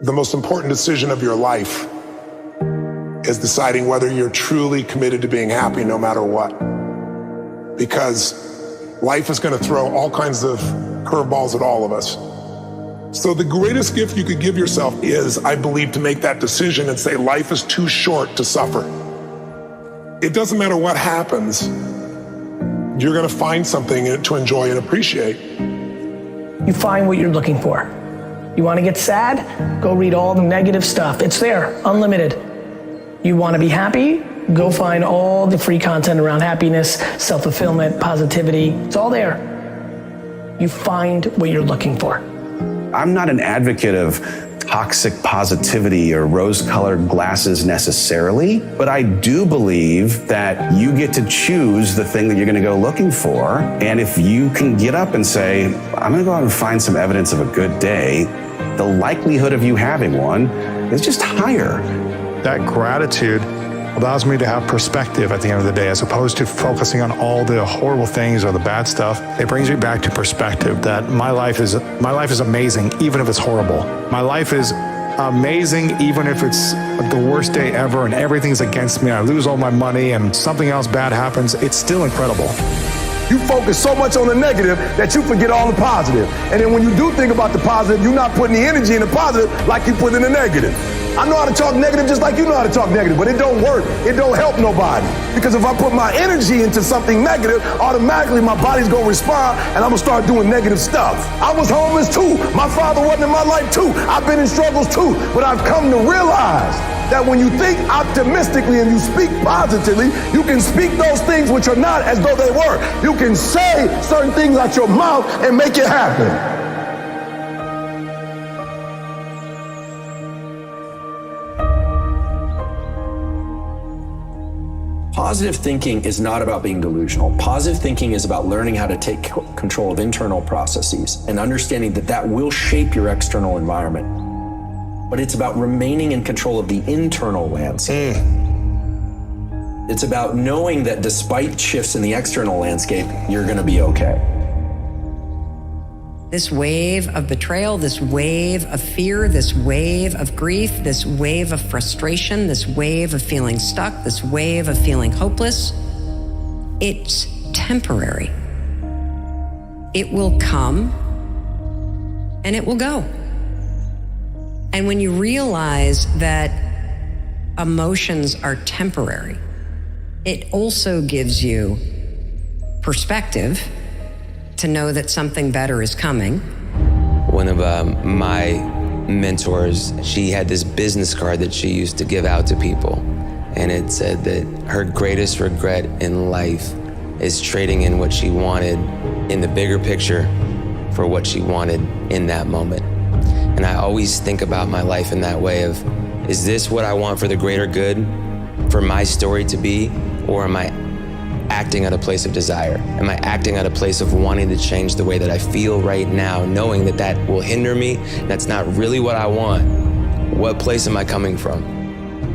The most important decision of your life is deciding whether you're truly committed to being happy no matter what. Because life is going to throw all kinds of curveballs at all of us. So the greatest gift you could give yourself is, I believe, to make that decision and say life is too short to suffer. It doesn't matter what happens, you're going to find something to enjoy and appreciate. You find what you're looking for. You want to get sad? Go read all the negative stuff. It's there, unlimited. You want to be happy? Go find all the free content around happiness, self-fulfillment, positivity. It's all there. You find what you're looking for. I'm not an advocate of toxic positivity or rose-colored glasses necessarily, but I do believe that you get to choose the thing that you're going to go looking for. And if you can get up and say, I'm going to go out and find some evidence of a good day, the likelihood of you having one is just higher. That gratitude allows me to have perspective at the end of the day, as opposed to focusing on all the horrible things or the bad stuff. It brings me back to perspective that my life is amazing, even if it's horrible. My life is amazing, even if it's the worst day ever and everything's against me. I lose all my money and something else bad happens. It's still incredible. You focus so much on the negative that you forget all the positive. And then when you do think about the positive, you're not putting the energy in the positive like you put in the negative. I know how to talk negative just like you know how to talk negative, but it don't work. It don't help nobody. Because if I put my energy into something negative, automatically my body's gonna respond and I'm gonna start doing negative stuff. I was homeless too. My father wasn't in my life too. I've been in struggles too. But I've come to realize that when you think optimistically and you speak positively, you can speak those things which are not as though they were. You can say certain things out your mouth and make it happen. Positive thinking is not about being delusional. Positive thinking is about learning how to take control of internal processes and understanding that that will shape your external environment. But it's about remaining in control of the internal landscape. It's about knowing that despite shifts in the external landscape, you're going to be okay. This wave of betrayal, this wave of fear, this wave of grief, this wave of frustration, this wave of feeling stuck, this wave of feeling hopeless, it's temporary. It will come and it will go. And when you realize that emotions are temporary, it also gives you perspective to know that something better is coming. One of my mentors, she had this business card that she used to give out to people. And it said that her greatest regret in life is trading in what she wanted in the bigger picture for what she wanted in that moment. And I always think about my life in that way of, is this what I want for the greater good, for my story to be, or am I acting out of a place of desire? Am I acting out of a place of wanting to change the way that I feel right now, knowing that that will hinder me? That's not really what I want. What place am I coming from?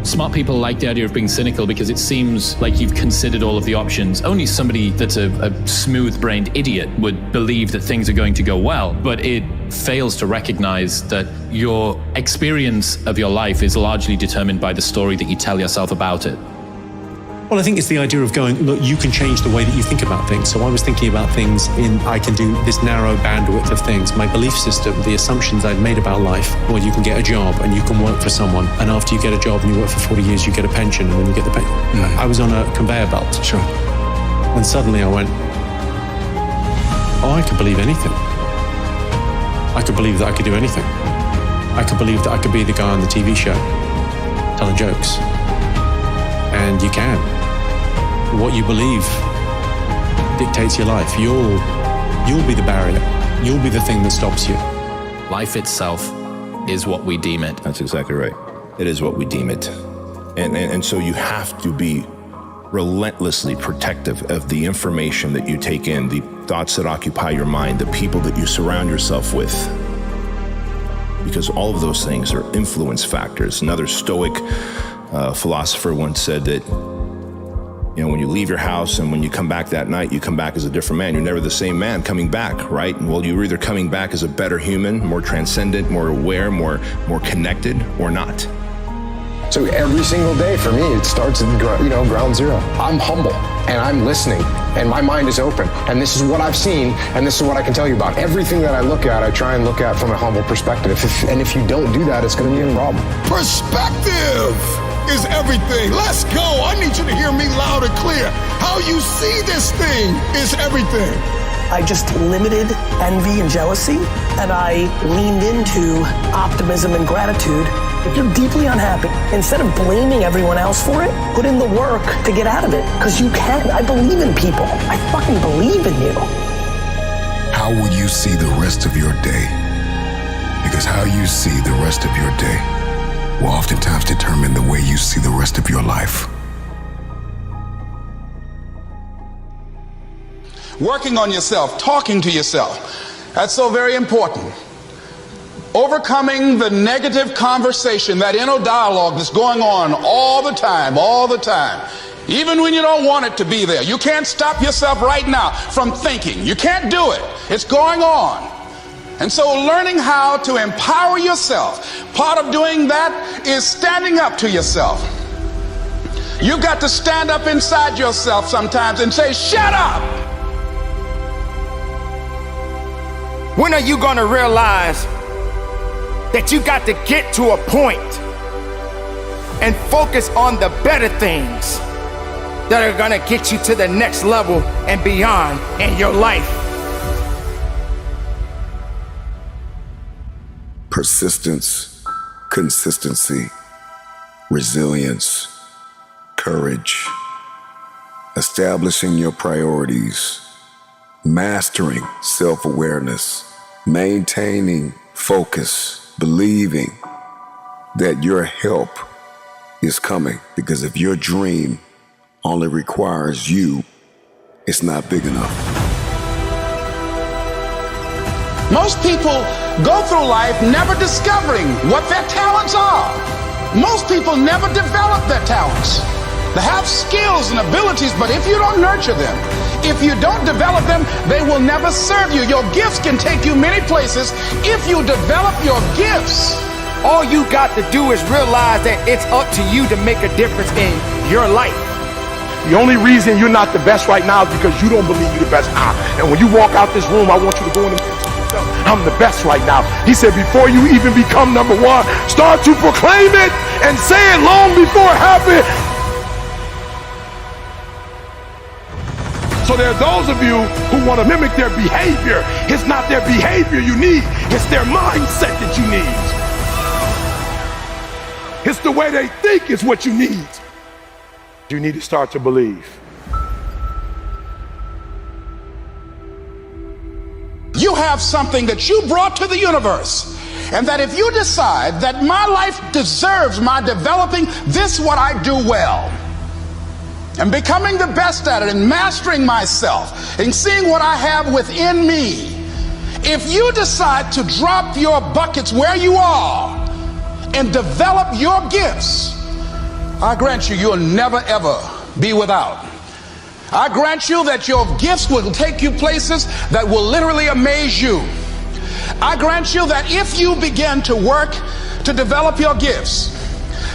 Smart people like the idea of being cynical because it seems like you've considered all of the options. Only somebody that's a smooth-brained idiot would believe that things are going to go well, but it fails to recognize that your experience of your life is largely determined by the story that you tell yourself about it. Well, I think it's the idea of going, look, you can change the way that you think about things. So I was thinking about things I can do this narrow bandwidth of things. My belief system, the assumptions I'd made about life. Well, you can get a job and you can work for someone. And after you get a job and you work for 40 years, you get a pension and then you get the pension. I was on a conveyor belt. Sure. And suddenly I went, oh, I could believe anything. I could believe that I could do anything. I could believe that I could be the guy on the TV show telling jokes. And you can. What you believe dictates your life. You'll be the barrier. You'll be the thing that stops you. Life itself is what we deem it. That's exactly right. It is what we deem it. And so you have to be relentlessly protective of the information that you take in, the thoughts that occupy your mind, the people that you surround yourself with. Because all of those things are influence factors. Another Stoic philosopher once said that You know, when you leave your house and when you come back that night, you come back as a different man. You're never the same man coming back, right? Well, you're either coming back as a better human, more transcendent, more aware, more connected, or not. So every single day for me, it starts at ground zero. I'm humble and I'm listening and my mind is open. And this is what I've seen and this is what I can tell you about. Everything that I look at, I try and look at from a humble perspective. And if you don't do that, it's going to be a problem. Perspective is everything. Let's go. I need you to hear me loud and clear. How you see this thing is everything. I just limited envy and jealousy, and I leaned into optimism and gratitude. If you're deeply unhappy, instead of blaming everyone else for it, put in the work to get out of it, because you can. I believe in people. I fucking believe in you. How will you see the rest of your day? Because how you see the rest of your day will oftentimes determine the way you see the rest of your life. Working on yourself, talking to yourself. That's so very important. Overcoming the negative conversation, that inner dialogue that's going on all the time, even when you don't want it to be there. You can't stop yourself right now from thinking. You can't do it. It's going on. And so learning how to empower yourself, part of doing that is standing up to yourself. You've got to stand up inside yourself sometimes and say, shut up! When are you going to realize that you got to get to a point and focus on the better things that are going to get you to the next level and beyond in your life? Persistence, consistency, resilience, courage, establishing your priorities, mastering self-awareness, maintaining focus, believing that your help is coming. Because if your dream only requires you, it's not big enough. Most people go through life never discovering what their talents are. Most people never develop their talents. They have skills and abilities, but if you don't nurture them, if you don't develop them, they will never serve you. Your gifts can take you many places if you develop your gifts. All you got to do is realize that it's up to you to make a difference in your life. The only reason you're not the best right now is because you don't believe you're the best now. And when you walk out this room, I want you to go in and yourself, I'm the best right now. He said, before you even become number one, start to proclaim it and say it long before it happens. So there are those of you who want to mimic their behavior. It's not their behavior you need. It's their mindset that you need. It's the way they think is what you need. You need to start to believe. You have something that you brought to the universe. And that if you decide that my life deserves my developing this what I do well, and becoming the best at it and mastering myself and seeing what I have within me, if you decide to drop your buckets where you are and develop your gifts, I grant you, you'll never ever be without. I grant you that your gifts will take you places that will literally amaze you. I grant you that if you begin to work to develop your gifts,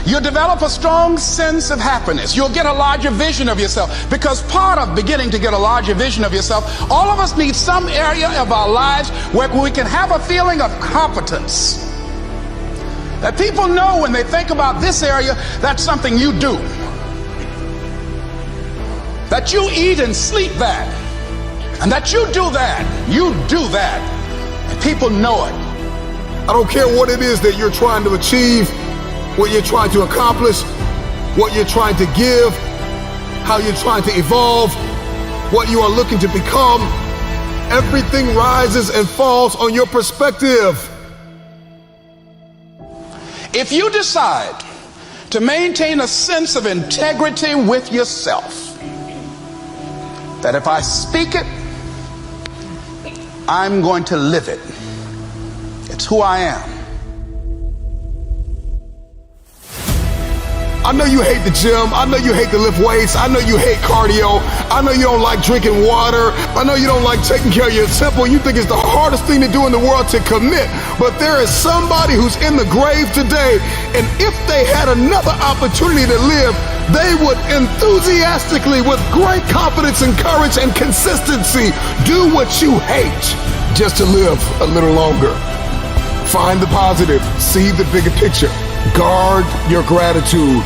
you'll develop a strong sense of happiness. You'll get a larger vision of yourself, because part of beginning to get a larger vision of yourself, all of us need some area of our lives where we can have a feeling of competence. That people know when they think about this area, that's something you do. That you eat and sleep that. And that you do that. You do that. And people know it. I don't care what it is that you're trying to achieve, what you're trying to accomplish, what you're trying to give, how you're trying to evolve, what you are looking to become. Everything rises and falls on your perspective. If you decide to maintain a sense of integrity with yourself, that if I speak it, I'm going to live it. It's who I am. I know you hate the gym. I know you hate to lift weights. I know you hate cardio. I know you don't like drinking water. I know you don't like taking care of your temple. You think it's the hardest thing to do in the world to commit. But there is somebody who's in the grave today, and if they had another opportunity to live, they would enthusiastically, with great confidence and courage and consistency, do what you hate just to live a little longer. Find the positive, see the bigger picture. Guard your gratitude.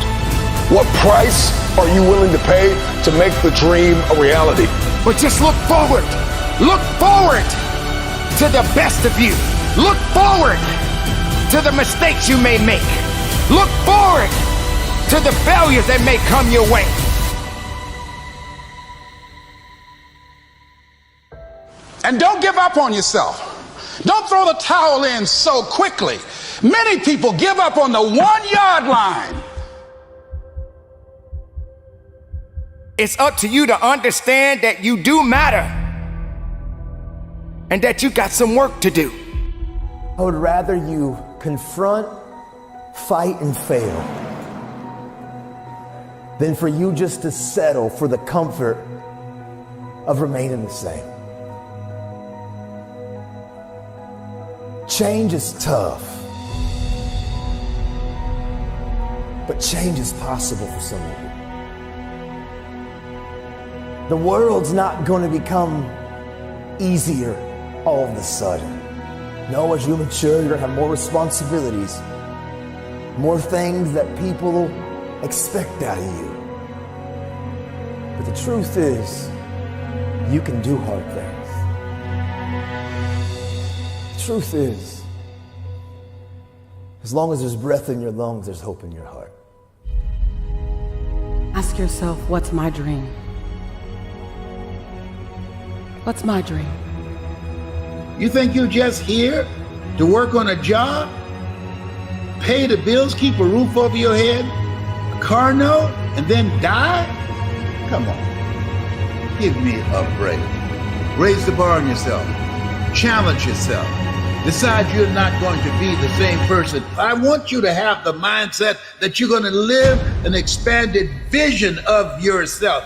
What price are you willing to pay to make the dream a reality? But just look forward. Look forward to the best of you. Look forward to the mistakes you may make. Look forward to the failures that may come your way. And don't give up on yourself. Don't throw the towel in so quickly. Many people give up on the 1-yard line. It's up to you to understand that you do matter and that you got some work to do. I would rather you confront, fight, and fail than for you just to settle for the comfort of remaining the same. Change is tough, but change is possible for some of you. The world's not going to become easier all of a sudden. No, as you mature, you're going to have more responsibilities, more things that people expect out of you. But the truth is, you can do hard things. The truth is, as long as there's breath in your lungs, there's hope in your heart. Ask yourself, what's my dream? What's my dream? You think you're just here to work on a job, pay the bills, keep a roof over your head, a car note, and then die? Come on, give me a break. Raise the bar on yourself. Challenge yourself. Decide you're not going to be the same person. I want you to have the mindset that you're going to live an expanded vision of yourself.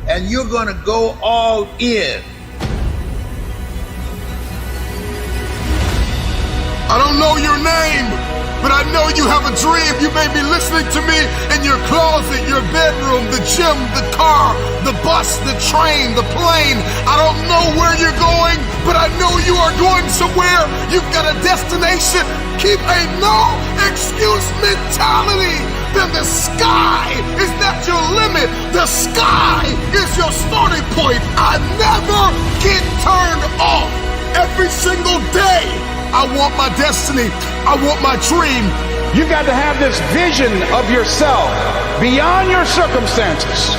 And you're going to go all in. I don't know your name, but I know you have a dream. You may be listening to me in your closet, your bedroom, the gym, the car, the bus, the train, the plane. I don't know where you're going, but I know you are going somewhere. You've got a destination. Keep a no excuse mentality. Then the sky is not your limit. The sky is your starting point. I never get turned off. Every single day, I want my destiny. I want my dream. You got to have this vision of yourself beyond your circumstances.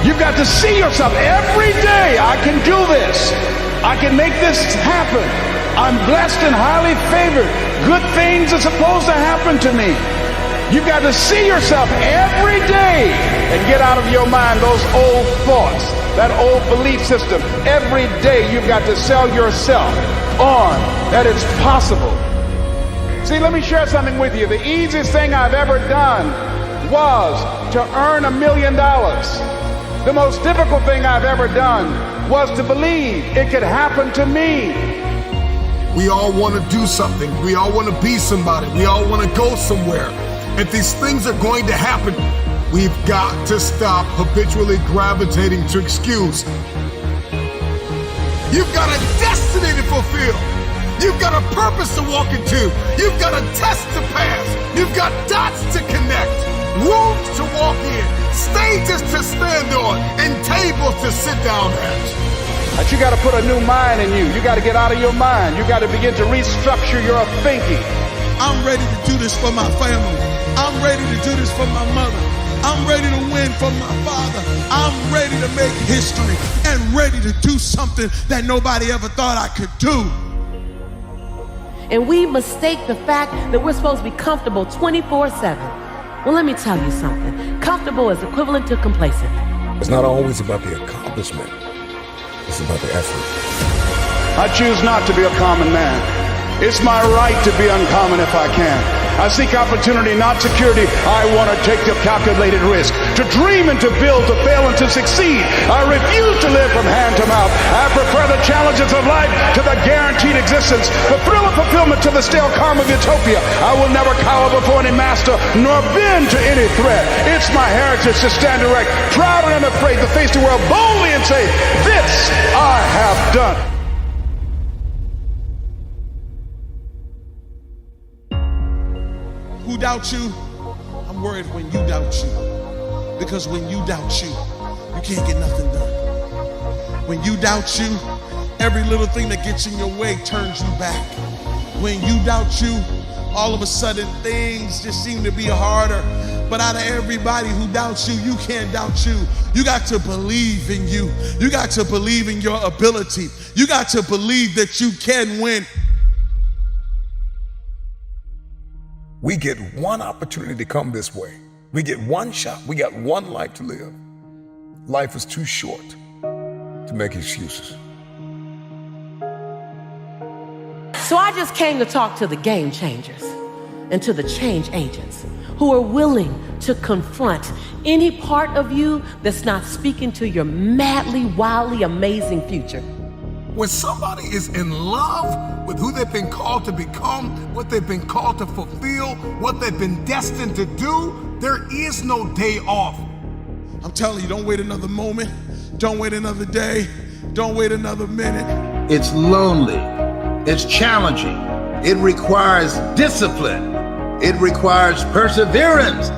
You've got to see yourself every day. I can do this. I can make this happen. I'm blessed and highly favored. Good things are supposed to happen to me. You've got to see yourself every day and get out of your mind those old thoughts, that old belief system. Every day you've got to sell yourself on that it's possible. See, let me share something with you. The easiest thing I've ever done was to earn $1 million. The most difficult thing I've ever done was to believe it could happen to me. We all want to do something. We all want to be somebody. We all want to go somewhere. If these things are going to happen, we've got to stop habitually gravitating to excuse. You've got a destiny to fulfill. You've got a purpose to walk into. You've got a test to pass. You've got dots to connect, rooms to walk in, stages to stand on, and tables to sit down at. But you got to put a new mind in you. You got to get out of your mind. You got to begin to restructure your thinking. I'm ready to do this for my family. I'm ready to do this for my mother. I'm ready to win for my father. I'm ready to make history and ready to do something that nobody ever thought I could do. And we mistake the fact that we're supposed to be comfortable 24/7. Well, let me tell you something. Comfortable is equivalent to complacent. It's not always about the accomplishment. It's about the effort. I choose not to be a common man. It's my right to be uncommon if I can. I seek opportunity, not security. I want to take the calculated risk. To dream and to build, to fail and to succeed. I refuse to live from hand to mouth. I prefer the challenges of life to the guaranteed existence. The thrill of fulfillment to the stale calm of utopia. I will never cower before any master, nor bend to any threat. It's my heritage to stand erect, proud and unafraid, to face the world boldly and say, this I have done. Who doubts you? I'm worried when you doubt you. Because when you doubt you, you can't get nothing done. When you doubt you, every little thing that gets in your way turns you back. When you doubt you, all of a sudden things just seem to be harder. But out of everybody who doubts you, you can't doubt you. You got to believe in you. You got to believe in your ability. You got to believe that you can win. We get one opportunity to come this way. We get one shot. We got one life to live. Life is too short to make excuses. So I just came to talk to the game changers and to the change agents who are willing to confront any part of you that's not speaking to your madly, wildly amazing future. When somebody is in love with who they've been called to become, what they've been called to fulfill, what they've been destined to do, there is no day off. I'm telling you, don't wait another moment. Don't wait another day. Don't wait another minute. It's lonely. It's challenging. It requires discipline. It requires perseverance.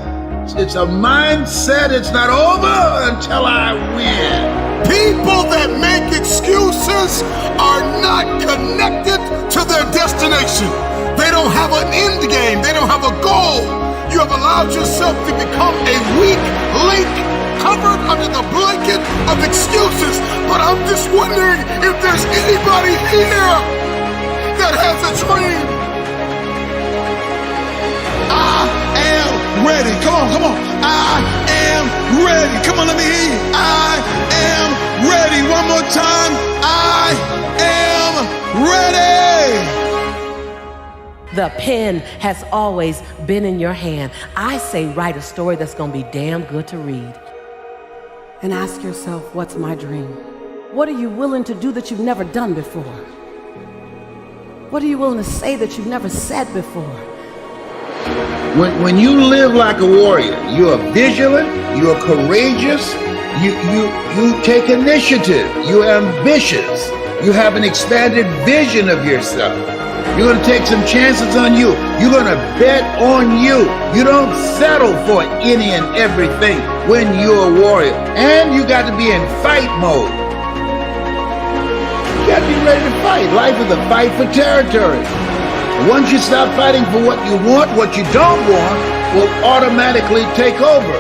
It's a mindset. It's not over until I win. People that make excuses are not connected to their destination. They don't have an end game. They don't have a goal. You have allowed yourself to become a weak link covered under the blanket of excuses. But I'm just wondering if there's anybody here that has a dream. I am ready. Come on, come on. I am ready. Come on, let me hear you. I am ready. One more time. I am ready. The pen has always been in your hand. I say write a story that's going to be damn good to read. And ask yourself, what's my dream? What are you willing to do that you've never done before? What are you willing to say that you've never said before? When you live like a warrior, you are vigilant, you are courageous, you take initiative, you're ambitious, you have an expanded vision of yourself. You're going to take some chances on you. You're going to bet on you. You don't settle for any and everything when you're a warrior. And you got to be in fight mode. You got to be ready to fight. Life is a fight for territory. Once you stop fighting for what you want, what you don't want will automatically take over.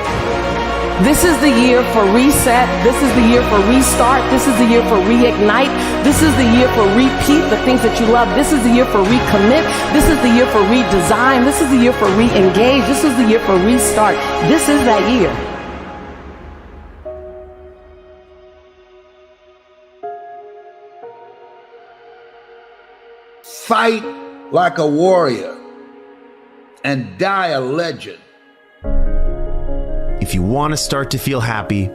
This is the year for reset. This is the year for restart. This is the year for reignite. This is the year for repeat the things that you love. This is the year for recommit. This is the year for redesign. This is the year for re-engage. This is the year for restart. This is that year. Fight like a warrior and die a legend. If you want to start to feel happy,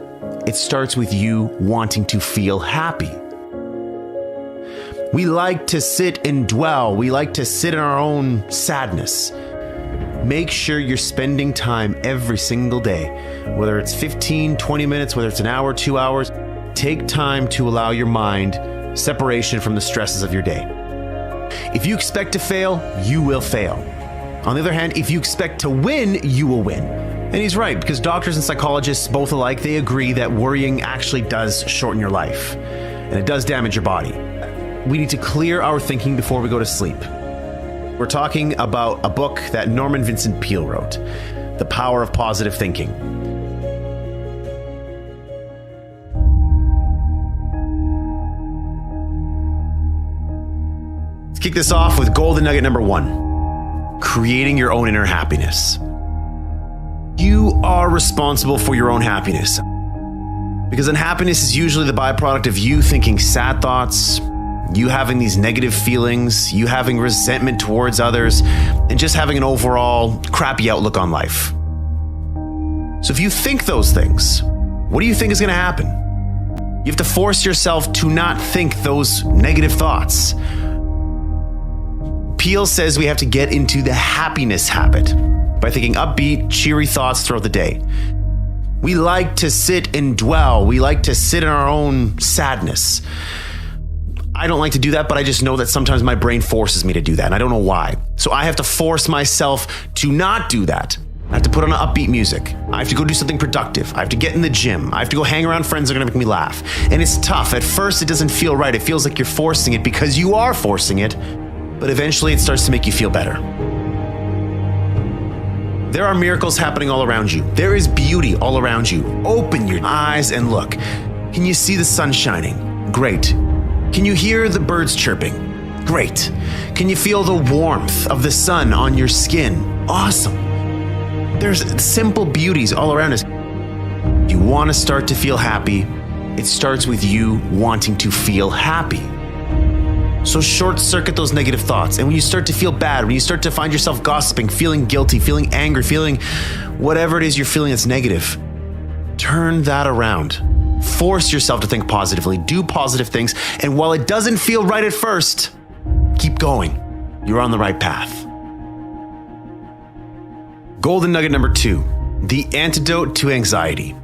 it starts with you wanting to feel happy. We like to sit and dwell. We like to sit in our own sadness. Make sure you're spending time every single day, whether it's 15, 20 minutes, whether it's an hour, 2 hours. Take time to allow your mind separation from the stresses of your day. If you expect to fail, you will fail. On the other hand, if you expect to win, you will win. And he's right, because doctors and psychologists, both alike, they agree that worrying actually does shorten your life. And it does damage your body. We need to clear our thinking before we go to sleep. We're talking about a book that Norman Vincent Peale wrote, The Power of Positive Thinking. Let's kick this off with golden nugget number 1, creating your own inner happiness. You are responsible for your own happiness, because unhappiness is usually the byproduct of you thinking sad thoughts, you having these negative feelings, you having resentment towards others, and just having an overall crappy outlook on life. So if you think those things, what do you think is going to happen? You have to force yourself to not think those negative thoughts. Peel says we have to get into the happiness habit by thinking upbeat, cheery thoughts throughout the day. We like to sit and dwell. We like to sit in our own sadness. I don't like to do that, but I just know that sometimes my brain forces me to do that, and I don't know why. So I have to force myself to not do that. I have to put on upbeat music. I have to go do something productive. I have to get in the gym. I have to go hang around friends that are gonna make me laugh. And it's tough. At first, it doesn't feel right. It feels like you're forcing it because you are forcing it, but eventually it starts to make you feel better. There are miracles happening all around you. There is beauty all around you. Open your eyes and look. Can you see the sun shining? Great. Can you hear the birds chirping? Great. Can you feel the warmth of the sun on your skin? Awesome. There's simple beauties all around us. You want to start to feel happy. It starts with you wanting to feel happy. So short circuit those negative thoughts. And when you start to feel bad, when you start to find yourself gossiping, feeling guilty, feeling angry, feeling whatever it is you're feeling that's negative, turn that around. Force yourself to think positively, do positive things. And while it doesn't feel right at first, keep going. You're on the right path. Golden nugget number 2, the antidote to anxiety.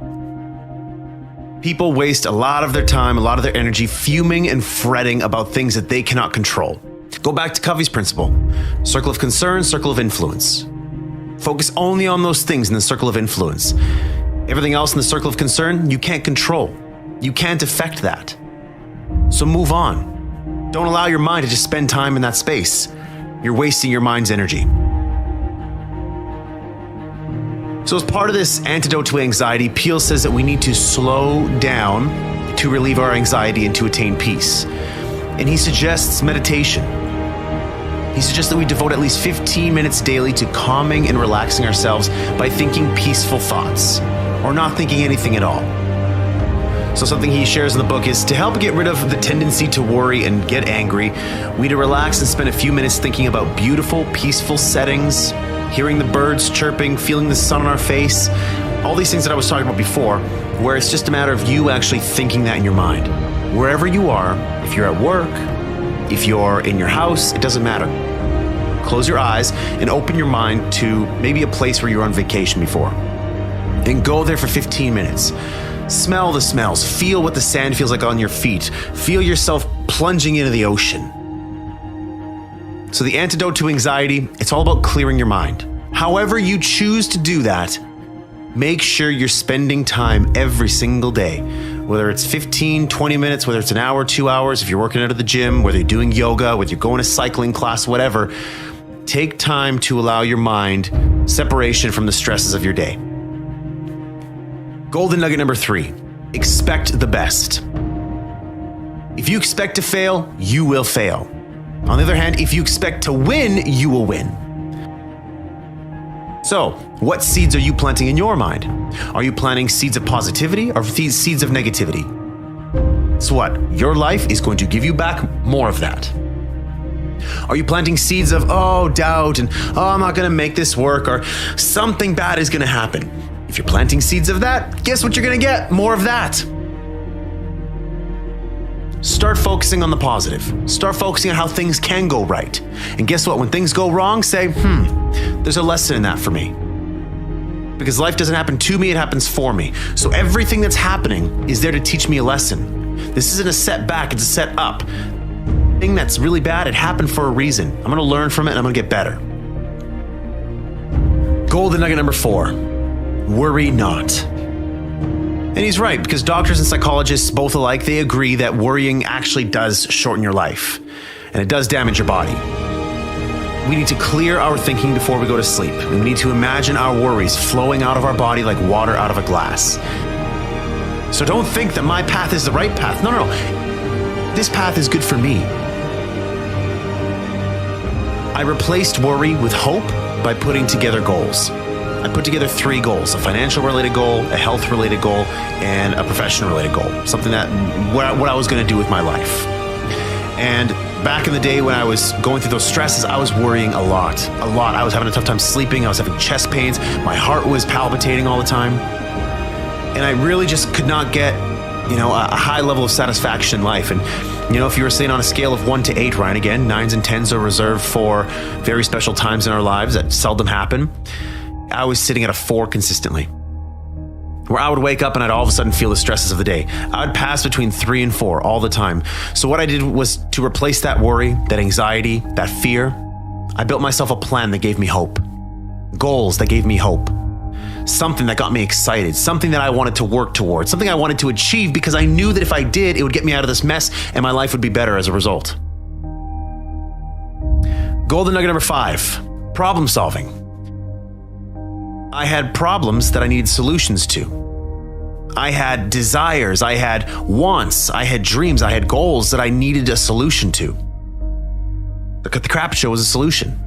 People waste a lot of their time, a lot of their energy fuming and fretting about things that they cannot control. Go back to Covey's principle. Circle of concern, circle of influence. Focus only on those things in the circle of influence. Everything else in the circle of concern, you can't control. You can't affect that. So move on. Don't allow your mind to just spend time in that space. You're wasting your mind's energy. So as part of this antidote to anxiety, Peel says that we need to slow down to relieve our anxiety and to attain peace. And he suggests meditation. He suggests that we devote at least 15 minutes daily to calming and relaxing ourselves by thinking peaceful thoughts, or not thinking anything at all. So something he shares in the book is to help get rid of the tendency to worry and get angry, we need to relax and spend a few minutes thinking about beautiful, peaceful settings, hearing the birds chirping, feeling the sun on our face, all these things that I was talking about before, where it's just a matter of you actually thinking that in your mind. Wherever you are, if you're at work, if you're in your house, it doesn't matter. Close your eyes and open your mind to maybe a place where you were on vacation before. And go there for 15 minutes. Smell the smells, feel what the sand feels like on your feet, feel yourself plunging into the ocean. So the antidote to anxiety, it's all about clearing your mind. However you choose to do that, make sure you're spending time every single day. Whether it's 15, 20 minutes, whether it's an hour, 2 hours, if you're working out of the gym, whether you're doing yoga, whether you're going to cycling class, whatever, take time to allow your mind separation from the stresses of your day. Golden nugget number 3, expect the best. If you expect to fail, you will fail. On the other hand, if you expect to win, you will win. So, what seeds are you planting in your mind? Are you planting seeds of positivity or seeds of negativity? So what? Your life is going to give you back more of that. Are you planting seeds of, doubt and, I'm not going to make this work, or something bad is going to happen? If you're planting seeds of that, guess what you're going to get? More of that. Start focusing on the positive. Start focusing on how things can go right. And guess what? When things go wrong, say, there's a lesson in that for me. Because life doesn't happen to me, it happens for me. So everything that's happening is there to teach me a lesson. This isn't a setback, it's a set up. The thing that's really bad, it happened for a reason. I'm going to learn from it and I'm going to get better. Golden nugget number 4, worry not. And he's right, because doctors and psychologists, both alike, they agree that worrying actually does shorten your life, and it does damage your body. We need to clear our thinking before we go to sleep, and we need to imagine our worries flowing out of our body like water out of a glass. So don't think that my path is the right path. No. This path is good for me. I replaced worry with hope by putting together goals. I put together 3 goals: a financial related goal, a health related goal, and a professional related goal. Something that what I was going to do with my life. And back in the day when I was going through those stresses, I was worrying a lot. I was having a tough time sleeping. I was having chest pains. My heart was palpitating all the time. And I really just could not get, a high level of satisfaction in life. And, if you were saying on a scale of 1 to 8, Ryan, again, 9s and 10s are reserved for very special times in our lives that seldom happen. I was sitting at a 4 consistently, where I would wake up and I'd all of a sudden feel the stresses of the day. I would pass between 3 and 4 all the time. So what I did was to replace that worry, that anxiety, that fear, I built myself a plan that gave me hope, goals that gave me hope, something that got me excited, something that I wanted to work towards, something I wanted to achieve because I knew that if I did, it would get me out of this mess and my life would be better as a result. Golden nugget number 5, problem solving. I had problems that I needed solutions to. I had desires, I had wants, I had dreams, I had goals that I needed a solution to. The Crap Show was a solution.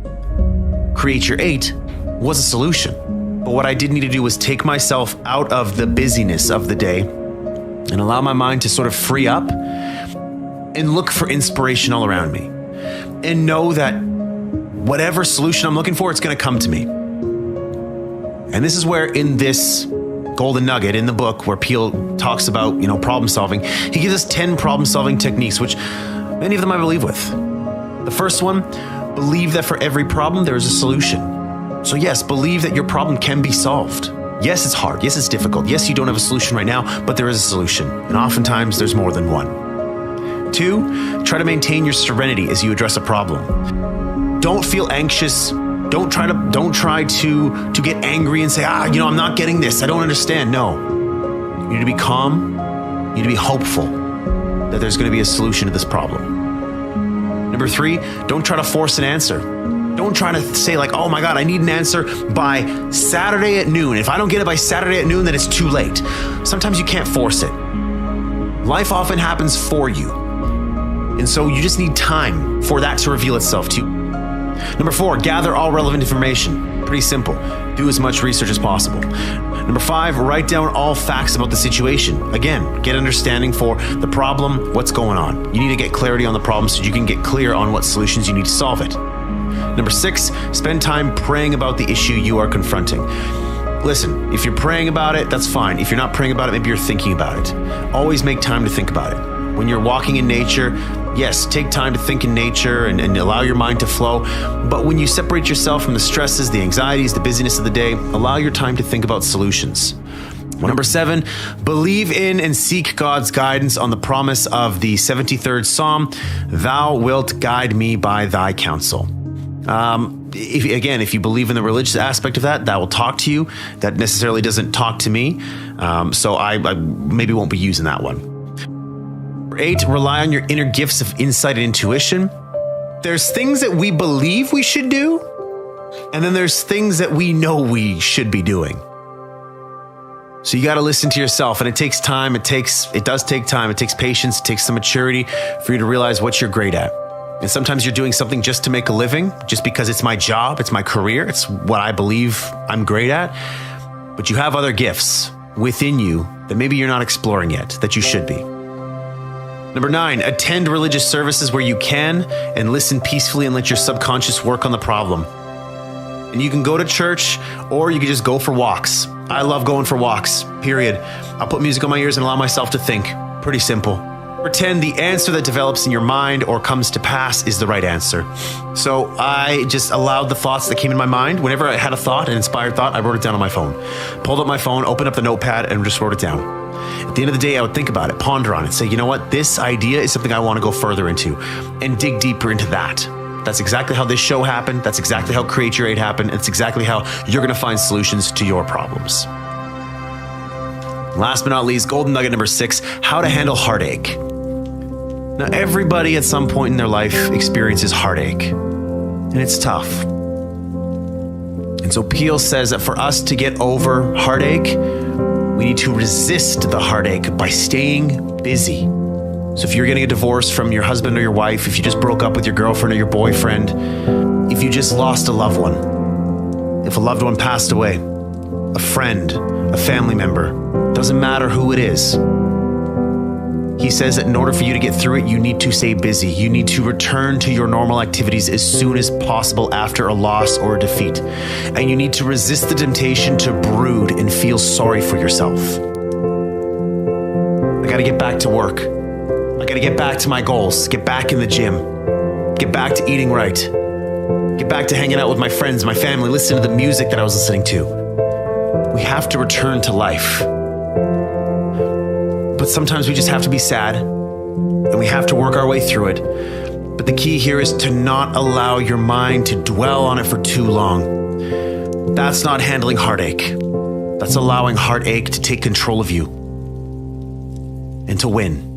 Create Your 8 was a solution. But what I did need to do was take myself out of the busyness of the day and allow my mind to sort of free up and look for inspiration all around me. And know that whatever solution I'm looking for, it's going to come to me. And this is where in this golden nugget in the book where Peele talks about, problem solving, he gives us 10 problem solving techniques, which many of them I believe with. The first one, believe that for every problem, there is a solution. So yes, believe that your problem can be solved. Yes, it's hard. Yes, it's difficult. Yes, you don't have a solution right now, but there is a solution. And oftentimes there's more than one. 2, try to maintain your serenity as you address a problem. Don't feel anxious. Don't try to get angry and say, I'm not getting this. I don't understand. No. You need to be calm. You need to be hopeful that there's going to be a solution to this problem. Number 3, don't try to force an answer. Don't try to say oh my God, I need an answer by Saturday at noon. If I don't get it by Saturday at noon, then it's too late. Sometimes you can't force it. Life often happens for you. And so you just need time for that to reveal itself to you. Number 4, gather all relevant information. Pretty simple. Do as much research as possible. Number 5, write down all facts about the situation. Again, get understanding for the problem, what's going on. You need to get clarity on the problem so you can get clear on what solutions you need to solve it. Number 6, spend time praying about the issue you are confronting. Listen, if you're praying about it, that's fine. If you're not praying about it, maybe you're thinking about it. Always make time to think about it. When you're walking in nature, yes, take time to think in nature and allow your mind to flow. But when you separate yourself from the stresses, the anxieties, the busyness of the day, allow your time to think about solutions. Number 7, believe in and seek God's guidance on the promise of the 73rd Psalm, "Thou wilt guide me by thy counsel." If you believe in the religious aspect of that will talk to you. That necessarily doesn't talk to me. So I maybe won't be using that one. Number 8, rely on your inner gifts of insight and intuition. There's things that we believe we should do, and then there's things that we know we should be doing. So you got to listen to yourself, and it takes time. It does take time. It takes patience. It takes some maturity for you to realize what you're great at. And sometimes you're doing something just to make a living, just because it's my job, it's my career, it's what I believe I'm great at. But you have other gifts within you that maybe you're not exploring yet, that you should be. Number 9, attend religious services where you can and listen peacefully and let your subconscious work on the problem. And you can go to church or you can just go for walks. I love going for walks, period. I'll put music on my ears and allow myself to think. Pretty simple. Pretend the answer that develops in your mind or comes to pass is the right answer. So I just allowed the thoughts that came in my mind. Whenever I had a thought, an inspired thought, I wrote it down on my phone. Pulled up my phone, opened up the notepad, and just wrote it down. At the end of the day, I would think about it, ponder on it, say, you know what, this idea is something I want to go further into and dig deeper into that. That's exactly how this show happened. That's exactly how Create Your 8 happened. It's exactly how you're going to find solutions to your problems. Last but not least, golden nugget number 6, how to handle heartache. Now, everybody at some point in their life experiences heartache, and it's tough. And so Peele says that for us to get over heartache, we need to resist the heartache by staying busy. So if you're getting a divorce from your husband or your wife, if you just broke up with your girlfriend or your boyfriend, if you just lost a loved one, if a loved one passed away, a friend, a family member, doesn't matter who it is, He says that in order for you to get through it, you need to stay busy. You need to return to your normal activities as soon as possible after a loss or a defeat. And you need to resist the temptation to brood and feel sorry for yourself. I gotta get back to work. I gotta get back to my goals, get back in the gym, get back to eating right, get back to hanging out with my friends, my family, listening to the music that I was listening to. We have to return to life. But sometimes we just have to be sad, and we have to work our way through it. But the key here is to not allow your mind to dwell on it for too long. That's not handling heartache. That's allowing heartache to take control of you and to win.